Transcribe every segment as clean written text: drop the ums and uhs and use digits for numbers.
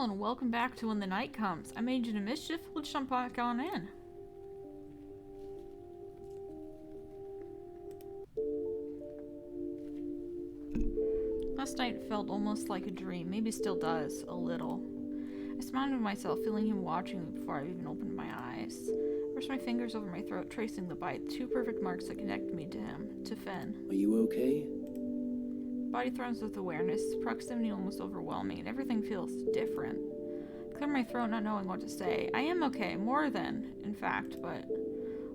Well, and welcome back to When the Night Comes. I made you to mischief. Let's jump back on in. Last night felt almost like a dream. Maybe still does, a little. I smiled to myself, feeling him watching me before I even opened my eyes. I brushed my fingers over my throat, tracing the bite, two perfect marks that connected me to him, to Finn. Are you okay? Body thrones with awareness, proximity almost overwhelming, and everything feels different. I cleared my throat, not knowing what to say. I am okay, more than, in fact, but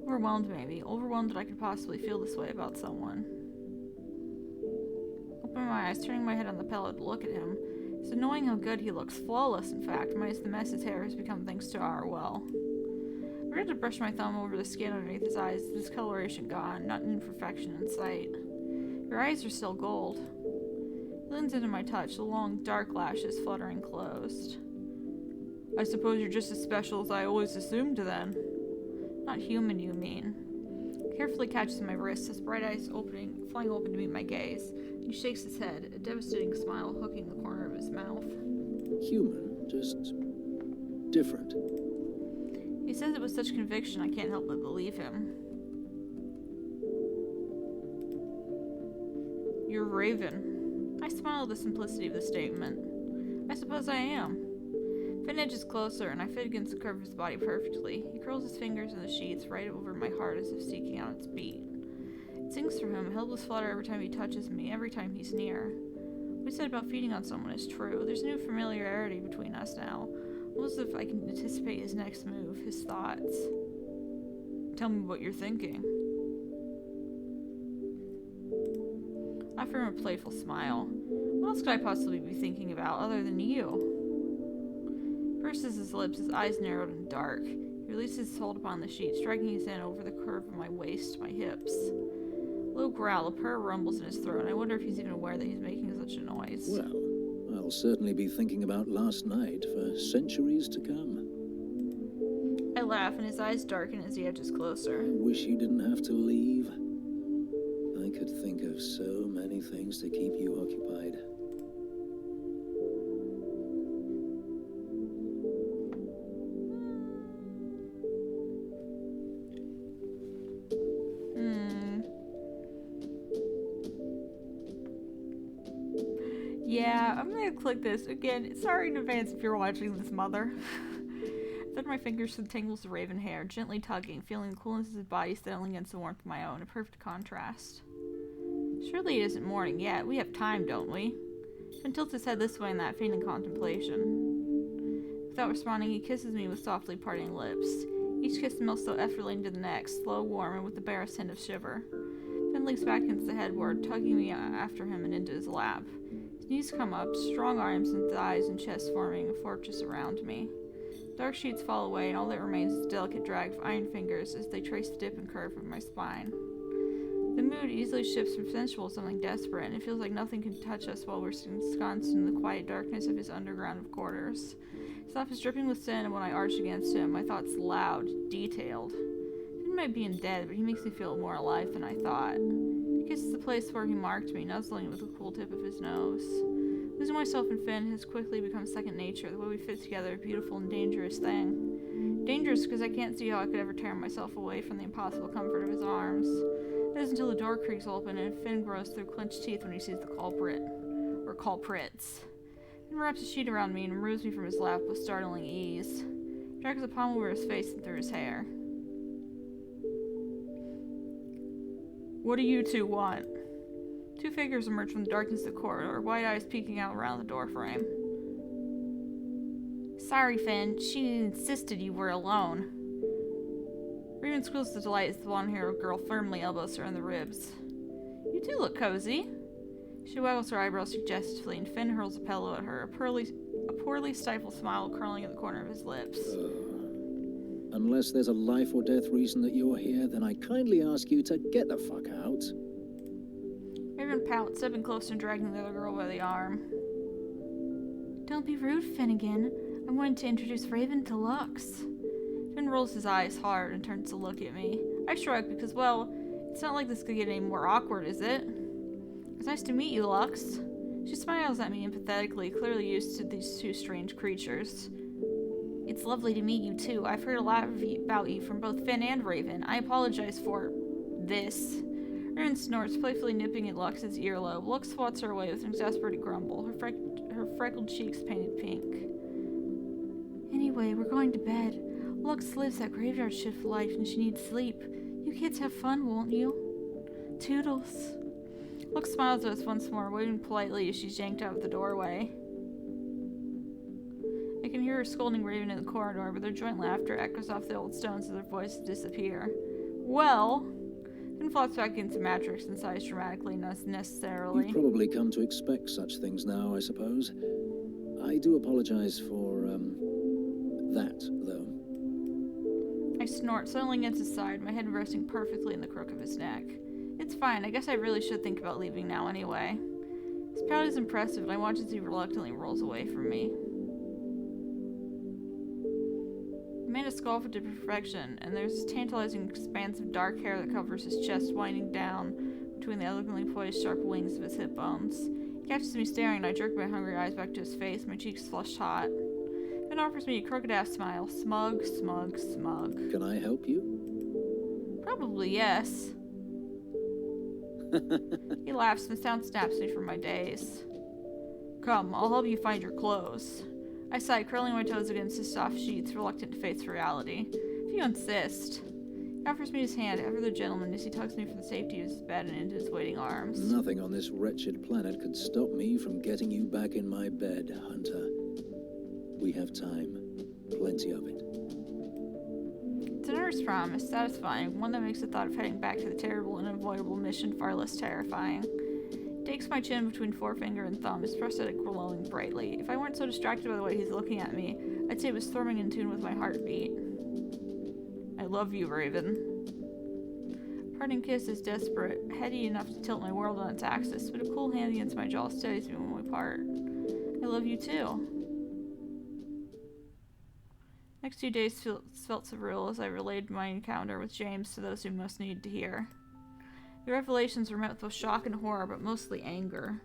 overwhelmed maybe. Overwhelmed that I could possibly feel this way about someone. Opening my eyes, turning my head on the pillow to look at him. It's annoying how good he looks. Flawless, in fact, minus the mess his hair has become thanks to our well. I tried to brush my thumb over the skin underneath his eyes, discoloration gone, not an imperfection in sight. Your eyes are still gold. He leans into my touch, the long, dark lashes fluttering closed. I suppose you're just as special as I always assumed then. Not human, you mean. He carefully catches my wrist, his bright eyes flying open to meet my gaze. He shakes his head, a devastating smile hooking the corner of his mouth. Human, just different. He says it with such conviction I can't help but believe him. You're Raven. I smile at the simplicity of the statement. I suppose I am. Finn edges closer, and I fit against the curve of his body perfectly. He curls his fingers in the sheets right over my heart as if seeking out its beat. It sings through him, a helpless flutter every time he touches me, every time he's near. What he said about feeding on someone is true. There's a new familiarity between us now. Almost as if I can anticipate his next move, his thoughts. Tell me what you're thinking. I offer him a playful smile. What else could I possibly be thinking about other than you? He purses his lips, his eyes narrowed and dark. He releases his hold upon the sheet, striking his hand over the curve of my waist, my hips. A low growl, a purr rumbles in his throat, and I wonder if he's even aware that he's making such a noise. Well, I'll certainly be thinking about last night for centuries to come. I laugh, and his eyes darken as he edges closer. I wish you didn't have to leave. I could think of so many things to keep you occupied. Yeah, I'm gonna click this. Again, sorry in advance if you're watching this, mother. I fed my fingers through the tangles of raven hair, gently tugging, feeling the coolness of his body settling against the warmth of my own, a perfect contrast. Surely it isn't morning yet. We have time, don't we? Finn tilts his head this way in that fainting contemplation. Without responding, he kisses me with softly parting lips. Each kiss melts so effortlessly into the next, slow, warm, and with the barest hint of shiver. Finn leans back against the headboard, tugging me after him and into his lap. His knees come up, strong arms and thighs and chest forming a fortress around me. Dark sheets fall away, and all that remains is a delicate drag of iron fingers as they trace the dip and curve of my spine. The mood easily shifts from sensual to something desperate, and it feels like nothing can touch us while we're ensconced in the quiet darkness of his underground of quarters. His laugh is dripping with sin, and when I arch against him, my thoughts loud, detailed. Finn might be dead, but he makes me feel more alive than I thought. He kisses the place where he marked me, nuzzling with the cool tip of his nose. Losing myself in Finn has quickly become second nature. The way we fit together, a beautiful and dangerous thing. Dangerous because I can't see how I could ever tear myself away from the impossible comfort of his arms. It is until the door creaks open and Finn grows through clenched teeth when he sees the culprit. Or culprits. Finn wraps a sheet around me and removes me from his lap with startling ease. He drags a palm over his face and through his hair. What do you two want? Two figures emerge from the darkness of the corridor, white eyes peeking out around the doorframe. Sorry, Finn. She insisted you were alone. Raven squeals with delight as the blonde-haired girl firmly elbows her in the ribs. You do look cozy. She waggles her eyebrows suggestively, and Finn hurls a pillow at her, a poorly stifled smile curling at the corner of his lips. Unless there's a life or death reason that you're here, then I kindly ask you to get the fuck out. Raven pouts, stepping closer and dragging the other girl by the arm. Don't be rude, Finnegan. I wanted to introduce Raven to Lux. Finn rolls his eyes hard and turns to look at me. I shrug because, well, it's not like this could get any more awkward, is it? It's nice to meet you, Lux. She smiles at me empathetically, clearly used to these two strange creatures. It's lovely to meet you, too. I've heard a lot about you from both Finn and Raven. I apologize for this. Raven snorts, playfully nipping at Lux's earlobe. Lux swats her away with an exasperated grumble, her freckled cheeks painted pink. Anyway, we're going to bed. Lux lives that graveyard shift life and she needs sleep. You kids have fun, won't you? Toodles. Lux smiles at us once more, waving politely as she's yanked out of the doorway. I can hear her scolding Raven in the corridor, but their joint laughter echoes off the old stones as their voices disappear. Well, then flops back into Matrix and sighs dramatically and unnecessarily. You've probably come to expect such things now, I suppose. I do apologize for, that, though. I snort, settling into his side, my head resting perfectly in the crook of his neck. It's fine, I guess I really should think about leaving now anyway. His pout is impressive, and I watch as he reluctantly rolls away from me. He made a sculpted to perfection, and there's this tantalizing expanse of dark hair that covers his chest, winding down between the elegantly poised sharp wings of his hip bones. He catches me staring, and I jerk my hungry eyes back to his face, my cheeks flushed hot. Then offers me a crooked-ass smile. Smug, smug, smug. Can I help you? Probably yes. He laughs and the sound snaps me from my daze. Come, I'll help you find your clothes. I sigh, curling my toes against his soft sheets, reluctant to face reality. If you insist. He offers me his hand, ever the gentleman, as he tugs me from the safety of his bed and into his waiting arms. Nothing on this wretched planet could stop me from getting you back in my bed, Hunter. We have time. Plenty of it. It's a nurse promise, satisfying, one that makes the thought of heading back to the terrible and unavoidable mission far less terrifying. He takes my chin between forefinger and thumb, his prosthetic glowing brightly. If I weren't so distracted by the way he's looking at me, I'd say it was thrumming in tune with my heartbeat. I love you, Raven. Parting kiss is desperate, heady enough to tilt my world on its axis, but a cool hand against my jaw steadies me when we part. I love you too. Next 2 days felt surreal as I relayed my encounter with James to those who most needed to hear. The revelations were met with both shock and horror, but mostly anger.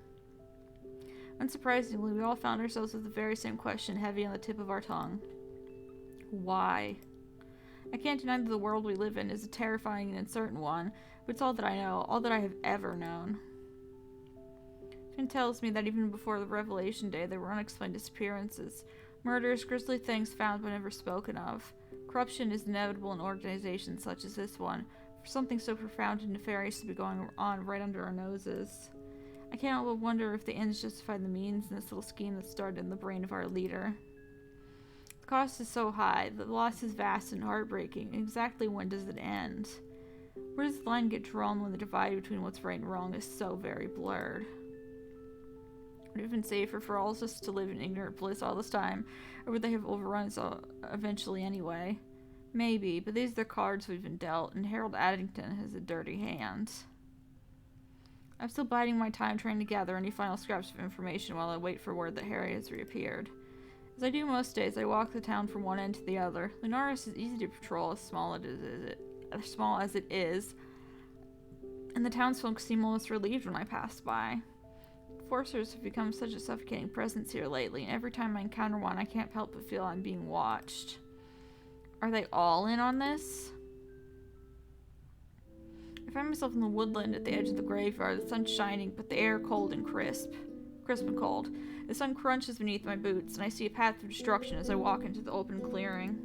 Unsurprisingly, we all found ourselves with the very same question heavy on the tip of our tongue. Why? I can't deny that the world we live in is a terrifying and uncertain one, but it's all that I know, all that I have ever known. Finn tells me that even before the revelation day, there were unexplained disappearances. Murders, grisly things found but never spoken of. Corruption is inevitable in organizations such as this one, for something so profound and nefarious to be going on right under our noses. I can't help but wonder if the ends justify the means in this little scheme that started in the brain of our leader. The cost is so high, the loss is vast and heartbreaking. Exactly when does it end? Where does the line get drawn when the divide between what's right and wrong is so very blurred? Would it have been safer for all of us to live in ignorant bliss all this time, or would they have overrun us eventually anyway? Maybe, but these are the cards we've been dealt, and Harold Addington has a dirty hand. I'm still biding my time trying to gather any final scraps of information while I wait for word that Harry has reappeared. As I do most days, I walk the town from one end to the other. Lunaris is easy to patrol, as small as it is, and the townsfolk seem almost relieved when I pass by. Enforcers have become such a suffocating presence here lately, and every time I encounter one, I can't help but feel I'm being watched. Are they all in on this? I find myself in the woodland at the edge of the graveyard, the sun shining, but the air cold and crisp and cold. The sun crunches beneath my boots, and I see a path of destruction as I walk into the open clearing.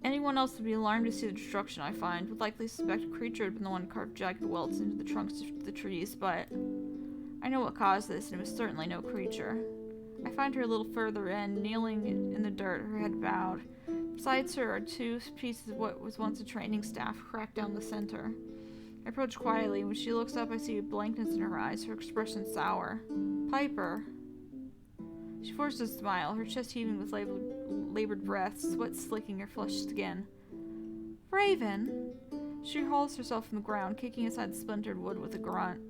Anyone else would be alarmed to see the destruction I find, would likely suspect a creature had been the one to carve jagged welts into the trunks of the trees, but I know what caused this, and it was certainly no creature. I find her a little further in, kneeling in the dirt, her head bowed. Besides her are 2 pieces of what was once a training staff, cracked down the center. I approach quietly, and when she looks up, I see a blankness in her eyes, her expression sour. Piper. She forces a smile, her chest heaving with labored breaths, sweat slicking her flushed skin. Raven! She hauls herself from the ground, kicking aside the splintered wood with a grunt.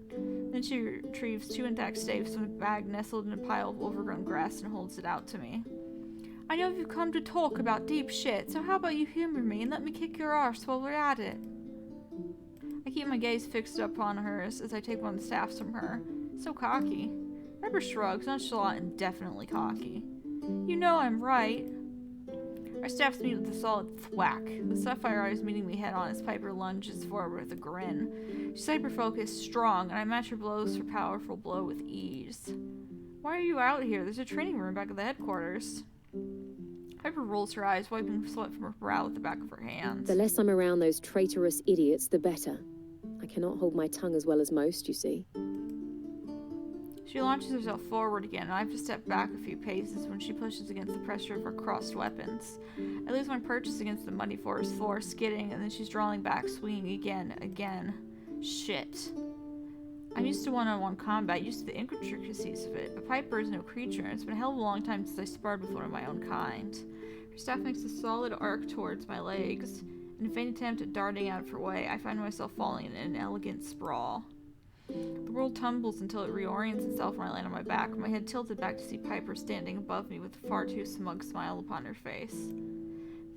Then she retrieves 2 intact staves from a bag nestled in a pile of overgrown grass and holds it out to me. I know you've come to talk about deep shit, so how about you humor me and let me kick your arse while we're at it? I keep my gaze fixed upon hers as I take one of the staffs from her. So cocky. Piper shrugs, nonchalant and definitely cocky. You know I'm right. Our staffs meet with a solid thwack, the sapphire eyes meeting me head on as Piper lunges forward with a grin. She's hyper-focused, strong, and I match her blows for powerful blow with ease. Why are you out here? There's a training room back at the headquarters. Piper rolls her eyes, wiping sweat from her brow with the back of her hands. The less I'm around those traitorous idiots, the better. I cannot hold my tongue as well as most, you see. She launches herself forward again, and I have to step back a few paces when she pushes against the pressure of her crossed weapons. I lose my purchase against the muddy forest floor, skidding, and then she's drawing back, swinging again. Shit. I'm used to one-on-one combat, used to the intricacies of it, but Piper is no creature, and it's been a hell of a long time since I sparred with one of my own kind. Her staff makes a solid arc towards my legs. In a faint attempt at darting out of her way, I find myself falling in an elegant sprawl. The world tumbles until it reorients itself when I land on my back, my head tilted back to see Piper standing above me with a far too smug smile upon her face.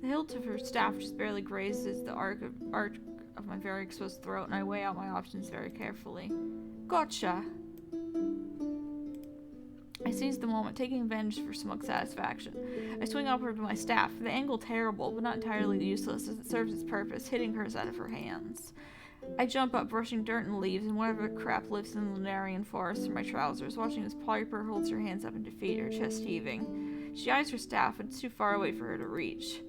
The hilt of her staff just barely grazes the arc of my very exposed throat, and I weigh out my options very carefully. Gotcha! I seize the moment, taking advantage for smug satisfaction. I swing upward with my staff, the angle terrible, but not entirely useless, as it serves its purpose, hitting hers out of her hands. I jump up, brushing dirt and leaves and whatever crap lives in the Lunarian forest through my trousers, watching as Piper holds her hands up in defeat, her chest heaving. She eyes her staff, but it's too far away for her to reach.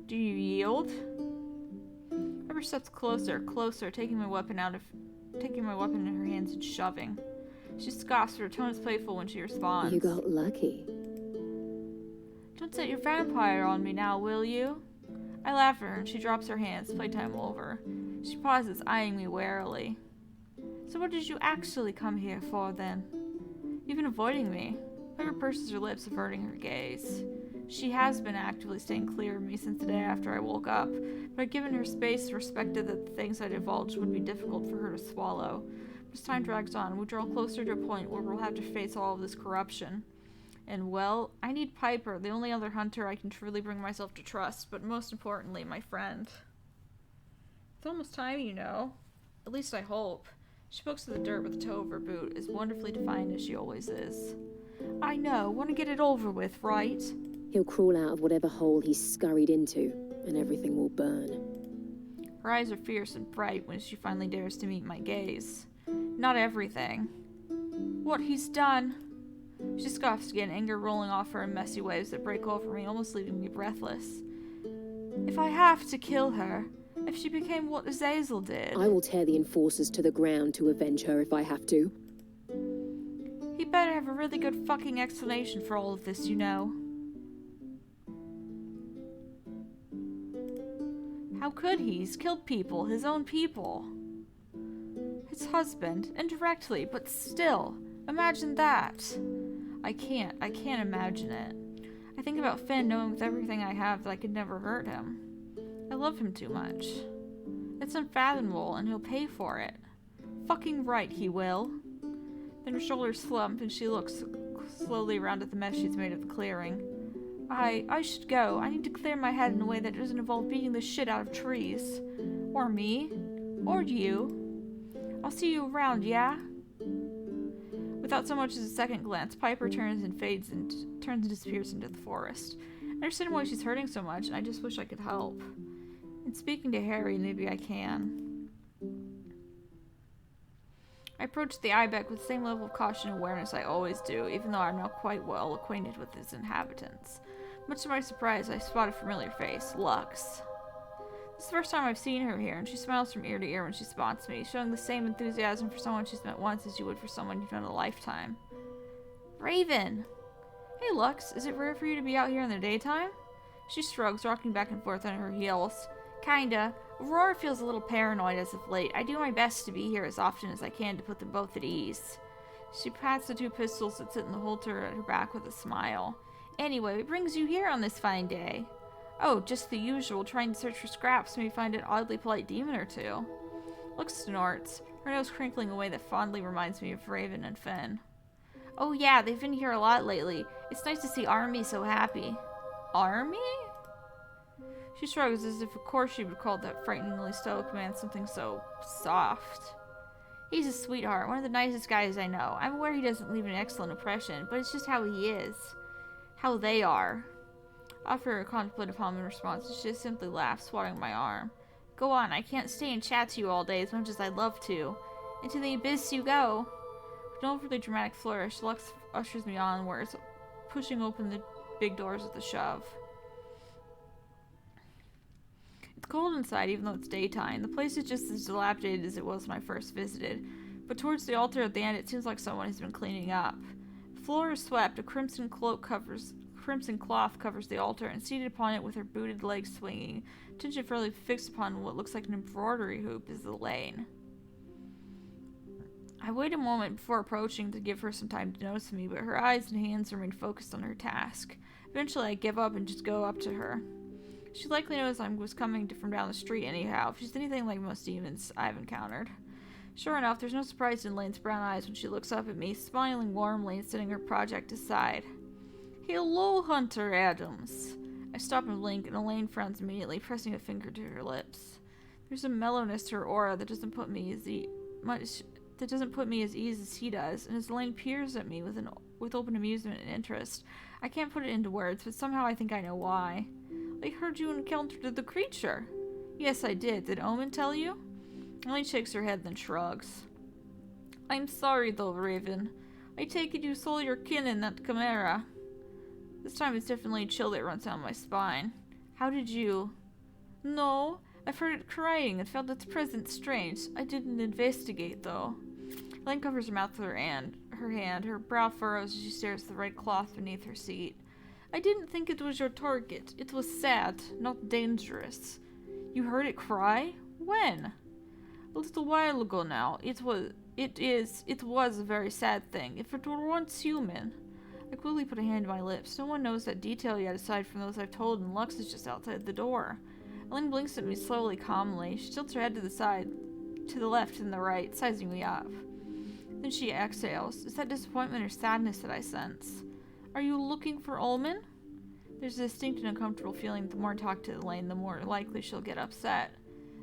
Do you yield? Piper steps closer, taking my weapon in her hands and shoving. She scoffs, but her tone is playful when she responds. You got lucky. Don't set your vampire on me now, will you? I laugh at her, and she drops her hands, playtime over. She pauses, eyeing me warily. So what did you actually come here for, then? You've been avoiding me. Piper purses her lips, averting her gaze. She has been actively staying clear of me since the day after I woke up, but I'd given her space and respected that the things I divulged would be difficult for her to swallow. But as time drags on, we draw closer to a point where we'll have to face all of this corruption. And, well, I need Piper, the only other hunter I can truly bring myself to trust, but most importantly, my friend. It's almost time, you know. At least I hope. She pokes at the dirt with the toe of her boot, as wonderfully defiant as she always is. I know. Want to get it over with, right? He'll crawl out of whatever hole he's scurried into, and everything will burn. Her eyes are fierce and bright when she finally dares to meet my gaze. Not everything. What he's done. She scoffs again, anger rolling off her in messy waves that break over me, almost leaving me breathless. If I have to kill her, if she became what Azazel did... I will tear the enforcers to the ground to avenge her if I have to. He better have a really good fucking explanation for all of this, you know. How could he? He's killed people, his own people. His husband, indirectly, but still. Imagine that. I can't imagine it. I think about Finn knowing with everything I have that I could never hurt him. I love him too much. It's unfathomable, and he'll pay for it. Fucking right, he will. Then her shoulders slump, and she looks slowly around at the mess she's made of the clearing. I should go. I need to clear my head in a way that doesn't involve beating the shit out of trees. Or me. Or you. I'll see you around, yeah? Without so much as a second glance, Piper turns and disappears into the forest. I understand why she's hurting so much, and I just wish I could help. And speaking to Harry, maybe I can. I approach the Ibex with the same level of caution and awareness I always do, even though I'm now quite well acquainted with its inhabitants. Much to my surprise, I spot a familiar face, Lux. This is the first time I've seen her here, and she smiles from ear to ear when she spots me, showing the same enthusiasm for someone she's met once as you would for someone you've known a lifetime. Raven! Hey Lux, is it rare for you to be out here in the daytime? She shrugs, rocking back and forth on her heels. Kinda. Aurora feels a little paranoid as of late. I do my best to be here as often as I can to put them both at ease. She pats the two pistols that sit in the holster at her back with a smile. Anyway, what brings you here on this fine day? Oh, just the usual, trying to search for scraps, maybe find an oddly polite demon or two. Lux snorts, her nose crinkling a way that fondly reminds me of Raven and Finn. Oh yeah, they've been here a lot lately. It's nice to see Army so happy. Army? She shrugs as if of course she would call that frighteningly stoic man something so soft. He's a sweetheart, one of the nicest guys I know. I'm aware he doesn't leave an excellent impression, but it's just how he is. How they are. I offer a contemplative hum in response, and she just simply laughs, swatting my arm. Go on, I can't stay and chat to you all day as much as I'd love to. Into the abyss you go. With an overly dramatic flourish, Lux ushers me onwards, pushing open the big doors with a shove. It's cold inside, even though it's daytime. The place is just as dilapidated as it was when I first visited, but towards the altar at the end, it seems like someone has been cleaning up. The floor is swept, a crimson cloth covers the altar, and seated upon it with her booted legs swinging, attention fairly fixed upon what looks like an embroidery hoop, is Elaine. I wait a moment before approaching to give her some time to notice me, but her eyes and hands remain focused on her task. Eventually, I give up and just go up to her. She likely knows I was coming from down the street anyhow, if she's anything like most demons I've encountered. Sure enough, there's no surprise in Elaine's brown eyes when she looks up at me, smiling warmly and setting her project aside. Hello, Hunter Adams. I stop and blink, and Elaine frowns immediately, pressing a finger to her lips. There's a mellowness to her aura that doesn't put me as ease as he does, and as Elaine peers at me with open amusement and interest, I can't put it into words, but somehow I think I know why. I heard you encountered the creature. Yes, I did. Did Omen tell you? Elaine shakes her head, then shrugs. I'm sorry, though, Raven. I take it you saw your kin in that chimera. This time it's definitely a chill that runs down my spine. How did you... No, I've heard it crying and felt its presence strange. I didn't investigate, though. Elaine covers her mouth with her hand. Her brow furrows as she stares at the red cloth beneath her seat. I didn't think it was your target. It was sad, not dangerous. You heard it cry? When? A little while ago now. It was a very sad thing. If it were once human. I quickly put a hand to my lips. No one knows that detail yet aside from those I've told, and Lux is just outside the door. Elaine blinks at me slowly, calmly. She tilts her head to the side, to the left and the right, sizing me up. Then she exhales. Is that disappointment or sadness that I sense? Are you looking for Ullman? There's a distinct and uncomfortable feeling the more I talk to Elaine, the more likely she'll get upset.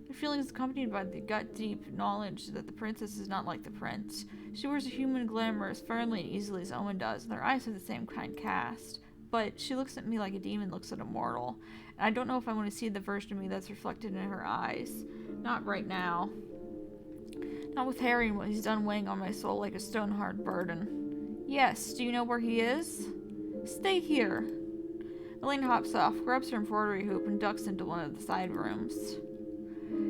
The feeling is accompanied by the gut-deep knowledge that the princess is not like the prince. She wears a human glamour as firmly and easily as Owen does, and their eyes have the same kind cast. But she looks at me like a demon looks at a mortal, and I don't know if I want to see the version of me that's reflected in her eyes. Not right now. Not with Harry and what he's done weighing on my soul like a stone-hard burden. Yes, do you know where he is? Stay here. Elaine hops off, grabs her embroidery hoop, and ducks into one of the side rooms.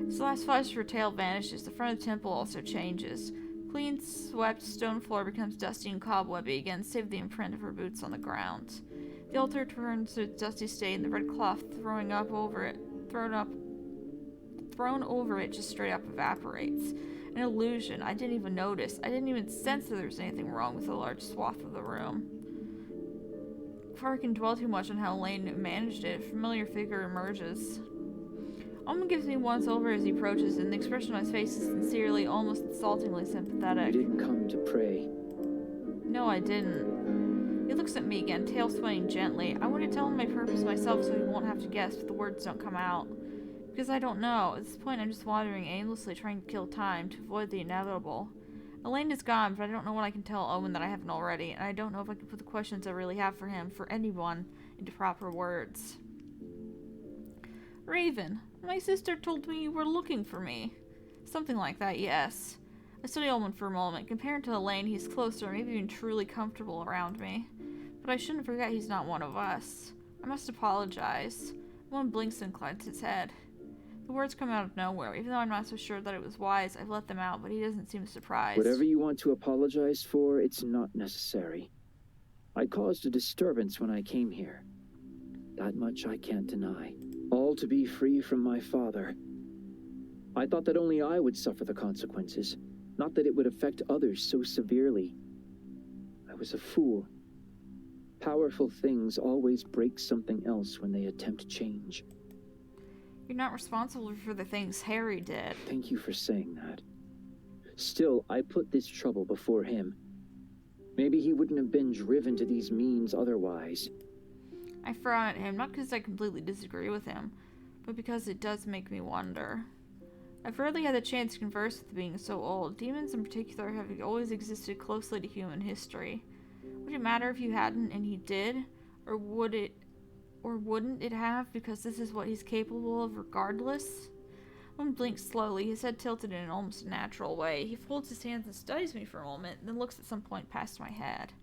As the last flash of her tail vanishes, the front of the temple also changes. Clean, swept stone floor becomes dusty and cobwebby again, save the imprint of her boots on the ground. The altar turns to its dusty state, and the red cloth thrown over it just straight up evaporates. An illusion. I didn't even notice. I didn't even sense that there was anything wrong with the large swath of the room. Before I can dwell too much on how Elaine managed it, a familiar figure emerges. Omen gives me once over as he approaches, and the expression on his face is sincerely, almost insultingly sympathetic. You didn't come to pray. No, I didn't. He looks at me again, tail swaying gently. I want to tell him my purpose myself so he won't have to guess, but the words don't come out. Because I don't know. At this point, I'm just wandering aimlessly, trying to kill time, to avoid the inevitable. Elaine is gone, but I don't know what I can tell Owen that I haven't already, and I don't know if I can put the questions I really have for him, for anyone, into proper words. Raven, my sister told me you were looking for me. Something like that, yes. I study Owen for a moment. Compared to Elaine, he's closer, maybe even truly comfortable around me. But I shouldn't forget he's not one of us. I must apologize. Owen blinks and inclines his head. The words come out of nowhere. Even though I'm not so sure that it was wise, I've let them out, but he doesn't seem surprised. Whatever you want to apologize for, it's not necessary. I caused a disturbance when I came here. That much I can't deny. All to be free from my father. I thought that only I would suffer the consequences, not that it would affect others so severely. I was a fool. Powerful things always break something else when they attempt change. You're not responsible for the things Harry did. Thank you for saying that. Still, I put this trouble before him. Maybe he wouldn't have been driven to these means otherwise. I frown at him, not because I completely disagree with him, but because it does make me wonder. I've rarely had the chance to converse with beings so old. Demons in particular have always existed closely to human history. Would it matter if you hadn't and he did? Or wouldn't it have, because this is what he's capable of regardless? Owen blinks slowly, his head tilted in an almost natural way. He folds his hands and studies me for a moment, then looks at some point past my head.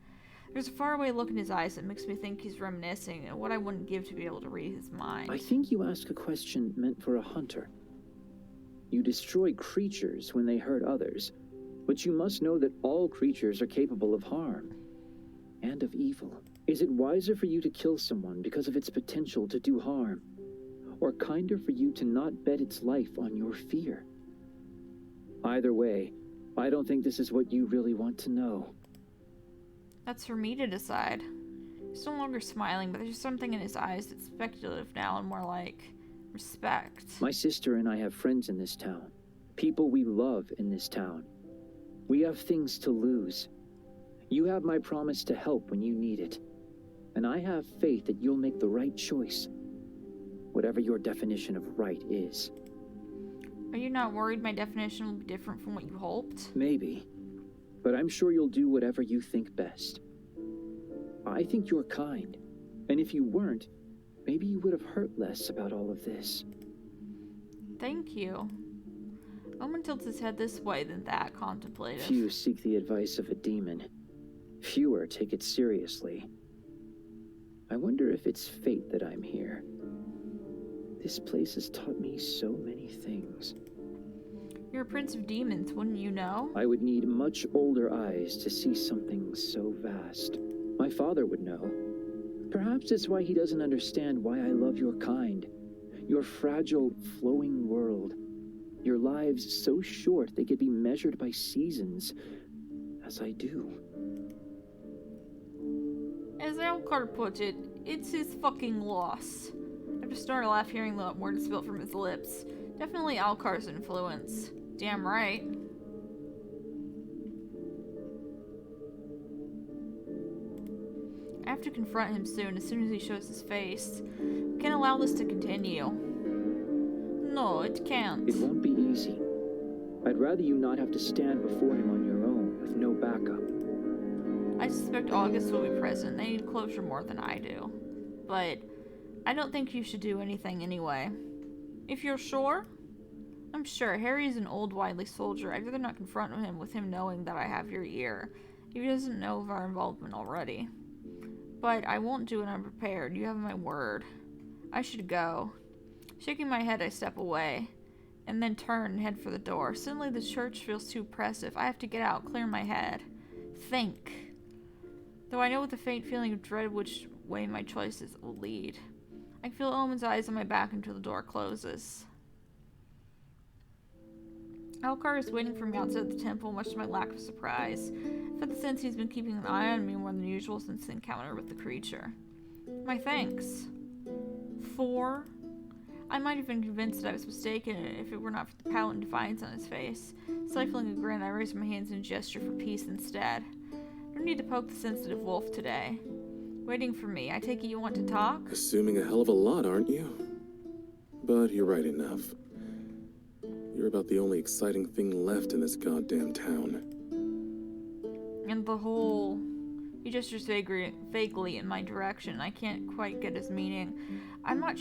There's a faraway look in his eyes that makes me think he's reminiscing, and what I wouldn't give to be able to read his mind. I think you ask a question meant for a hunter. You destroy creatures when they hurt others, but you must know that all creatures are capable of harm and of evil. Is it wiser for you to kill someone because of its potential to do harm, or kinder for you to not bet its life on your fear? Either way, I don't think this is what you really want to know. That's for me to decide. He's no longer smiling, but there's something in his eyes that's speculative now and more like respect. My sister and I have friends in this town. People we love in this town. We have things to lose. You have my promise to help when you need it. And I have faith that you'll make the right choice. Whatever your definition of right is. Are you not worried my definition will be different from what you hoped? Maybe. But I'm sure you'll do whatever you think best. I think you're kind. And if you weren't, maybe you would have hurt less about all of this. Thank you. Omen tilts his head this way, then that, contemplative. Few seek the advice of a demon. Fewer take it seriously. I wonder if it's fate that I'm here. This place has taught me so many things. You're a prince of demons, wouldn't you know? I would need much older eyes to see something so vast. My father would know. Perhaps it's why he doesn't understand why I love your kind. Your fragile, flowing world. Your lives so short they could be measured by seasons, as I do. As Alcar puts it, it's his fucking loss. I just started to laugh hearing the words spilt from his lips. Definitely Alcar's influence. Damn right. I have to confront him soon as he shows his face. We can't allow this to continue. No, it can't. It won't be easy. I'd rather you not have to stand before him on your own with no backup. I suspect August will be present. They need closure more than I do. But I don't think you should do anything anyway. If you're sure? I'm sure. Harry's an old, wily soldier. I'd rather not confront him with him knowing that I have your ear. If he doesn't know of our involvement already. But I won't do it unprepared. You have my word. I should go. Shaking my head, I step away. And then turn and head for the door. Suddenly the church feels too oppressive. I have to get out, clear my head. Think. Though I know with a faint feeling of dread which way my choices will lead. I feel Omen's eyes on my back until the door closes. Alcar is waiting for me outside the temple, much to my lack of surprise. For the sense he's been keeping an eye on me more than usual since the encounter with the creature. My thanks. For? I might have been convinced that I was mistaken if it were not for the pout and defiance on his face. Stifling a grin, I raised my hands in a gesture for peace instead. No need to poke the sensitive wolf today. Waiting for me. I take it you want to talk? Assuming a hell of a lot, aren't you? But you're right enough. You're about the only exciting thing left in this goddamn town. And the whole... He gestures vaguely in my direction. I can't quite get his meaning. I'm not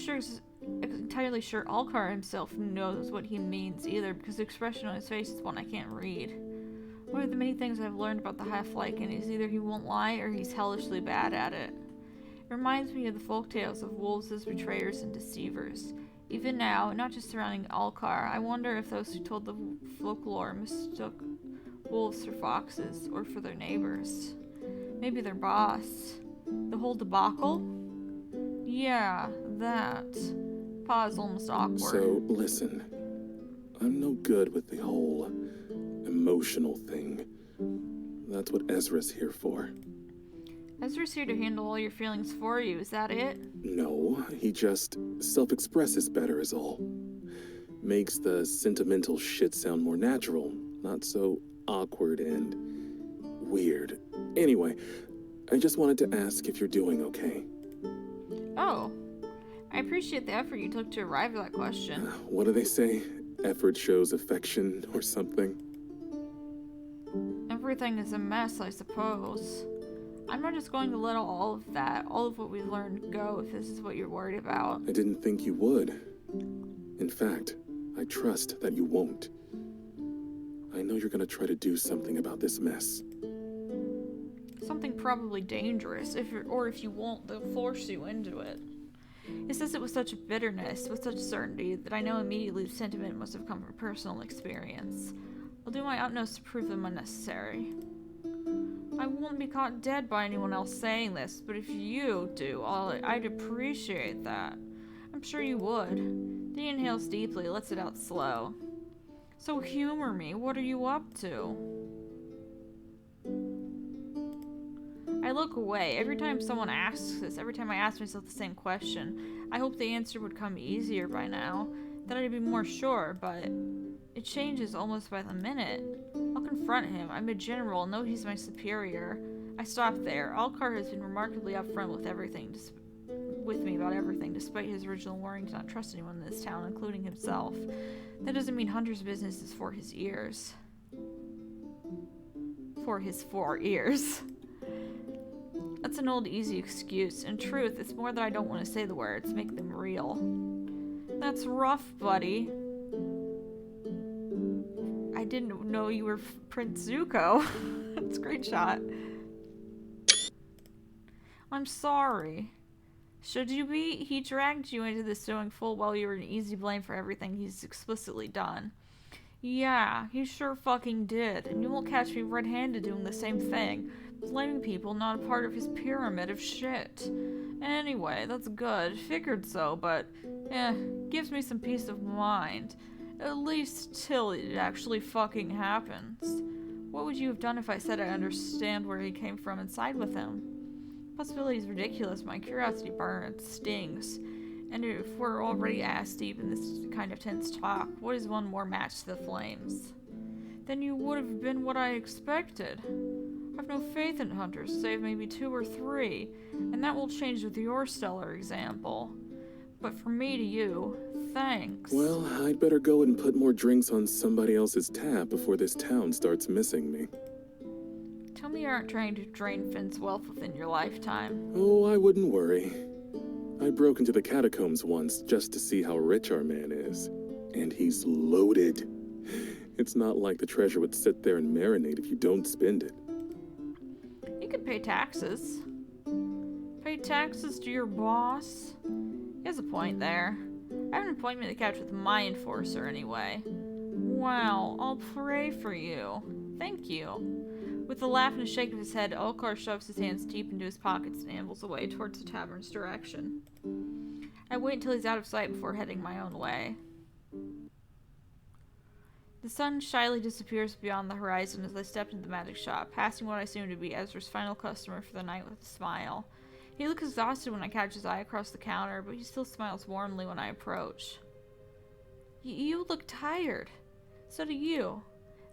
entirely sure Alcar himself knows what he means either, because the expression on his face is one I can't read. One of the many things I've learned about the half-lycan is either he won't lie or he's hellishly bad at it. It reminds me of the folktales of wolves as betrayers and deceivers. Even now, not just surrounding Alcar, I wonder if those who told the folklore mistook wolves for foxes or for their neighbors. Maybe their boss. The whole debacle? Yeah, that. Pause almost awkward. So, listen. I'm no good with the whole emotional thing. That's what Ezra's here for. Ezra's here to handle all your feelings for you, is that it? No, he just self-expresses better is all. Makes the sentimental shit sound more natural, not so awkward and weird. Anyway, I just wanted to ask if you're doing okay. Oh, I appreciate the effort you took to arrive at that question. What do they say? effort shows affection or something. Everything is a mess, I suppose. I'm not just going to let all of that, all of what we learned, go if this is what you're worried about. I didn't think you would. In fact, I trust that you won't. I know you're gonna try to do something about this mess. Something probably dangerous, if you won't, they'll force you into it. He says it with such bitterness, with such certainty, that I know immediately the sentiment must have come from personal experience. I'll do my utmost to prove them unnecessary. I won't be caught dead by anyone else saying this, but if you do, I'd appreciate that. I'm sure you would. He inhales deeply, lets it out slow. So humor me, what are you up to? I look away. Every time someone asks this, every time I ask myself the same question, I hope the answer would come easier by now, that I'd be more sure, but it changes almost by the minute. I'll confront him. I'm a general, know he's my superior. I stop there. Alcar has been remarkably upfront with me about everything, despite his original warning to not trust anyone in this town, including himself. That doesn't mean Hunter's business is for his ears. For his 4 ears. That's an old, easy excuse. In truth, it's more that I don't want to say the words, make them real. That's rough, buddy. I didn't know you were Prince Zuko. Screenshot. I'm sorry. Should you be? He dragged you into this knowing full well you were an easy blame for everything he's explicitly done. Yeah, he sure fucking did, and you won't catch me red-handed doing the same thing. Blaming people not a part of his pyramid of shit. Anyway, that's good. Figured so, but gives me some peace of mind. At least till it actually fucking happens. What would you have done if I said I understand where he came from and side with him? Possibility is ridiculous. My curiosity burns, stings. And if we're already ass deep in this kind of tense talk, what is one more match to the flames? Then you would have been what I expected. I've no faith in hunters, save maybe 2 or 3, and that will change with your stellar example. But from me to you, thanks. Well, I'd better go and put more drinks on somebody else's tab before this town starts missing me. Tell me you aren't trying to drain Finn's wealth within your lifetime. Oh, I wouldn't worry. I broke into the catacombs once just to see how rich our man is. And he's loaded. It's not like the treasure would sit there and marinate if you don't spend it. You could pay taxes. Pay taxes to your boss? He has a point there. I have an appointment to catch with my enforcer anyway. Wow, I'll pray for you. Thank you. With a laugh and a shake of his head, Alcar shoves his hands deep into his pockets and ambles away towards the tavern's direction. I wait until he's out of sight before heading my own way. The sun shyly disappears beyond the horizon as I step into the magic shop, passing what I assume to be Ezra's final customer for the night with a smile. He looks exhausted when I catch his eye across the counter, but he still smiles warmly when I approach. You look tired. So do you.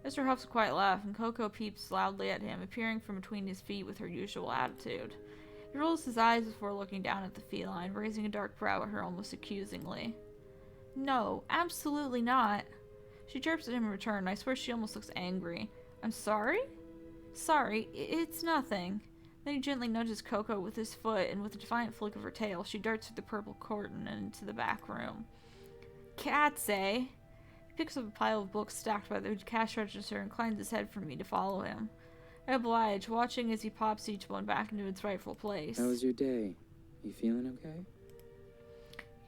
Ezra huffs a quiet laugh, and Coco peeps loudly at him, appearing from between his feet with her usual attitude. He rolls his eyes before looking down at the feline, raising a dark brow at her almost accusingly. No, absolutely not. She chirps at him in return, and I swear she almost looks angry. I'm sorry? Sorry, it's nothing. Then he gently nudges Coco with his foot, and with a defiant flick of her tail, she darts through the purple curtain and into the back room. Cats, eh? He picks up a pile of books stacked by the cash register and inclines his head for me to follow him. I oblige, watching as he pops each one back into its rightful place. How was your day? You feeling okay?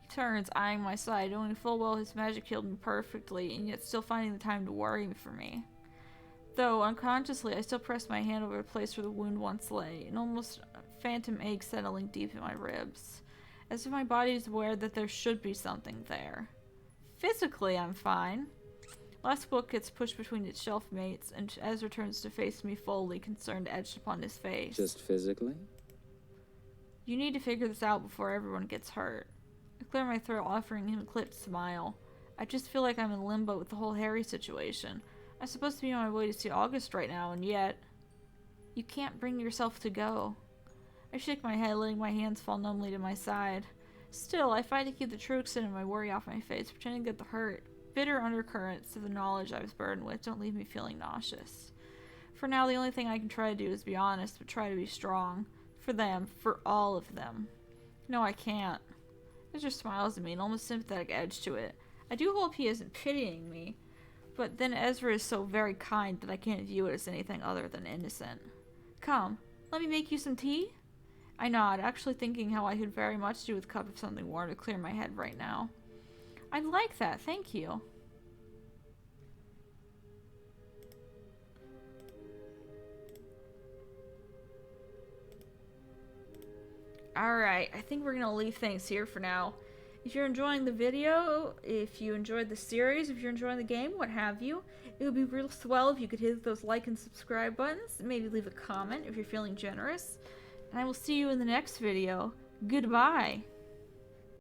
He turns, eyeing my side, knowing full well his magic healed me perfectly, and yet still finding the time to worry for me. Though, unconsciously, I still press my hand over the place where the wound once lay, an almost phantom ache settling deep in my ribs, as if my body is aware that there should be something there. Physically, I'm fine. Last book gets pushed between its shelf mates, and Ezra turns to face me fully, concern etched upon his face. Just physically? You need to figure this out before everyone gets hurt. I clear my throat, offering him a clipped smile. I just feel like I'm in limbo with the whole Harry situation. I'm supposed to be on my way to see August right now, and yet... You can't bring yourself to go. I shake my head, letting my hands fall numbly to my side. Still, I fight to keep the true extent of my worry off my face, pretending that the hurt, bitter undercurrents of the knowledge I was burdened with don't leave me feeling nauseous. For now, the only thing I can try to do is be honest, but try to be strong. For them, for all of them. No, I can't. Ezra smiles at me, an almost sympathetic edge to it. I do hope he isn't pitying me, but then Ezra is so very kind that I can't view it as anything other than innocent. Come, let me make you some tea? I nod, actually thinking how I could very much do with a cup of something warm to clear my head right now. I'd like that, thank you. Alright, I think we're gonna leave things here for now. If you're enjoying the video, if you enjoyed the series, if you're enjoying the game, what have you, it would be real swell if you could hit those like and subscribe buttons, and maybe leave a comment if you're feeling generous. And I will see you in the next video. Goodbye!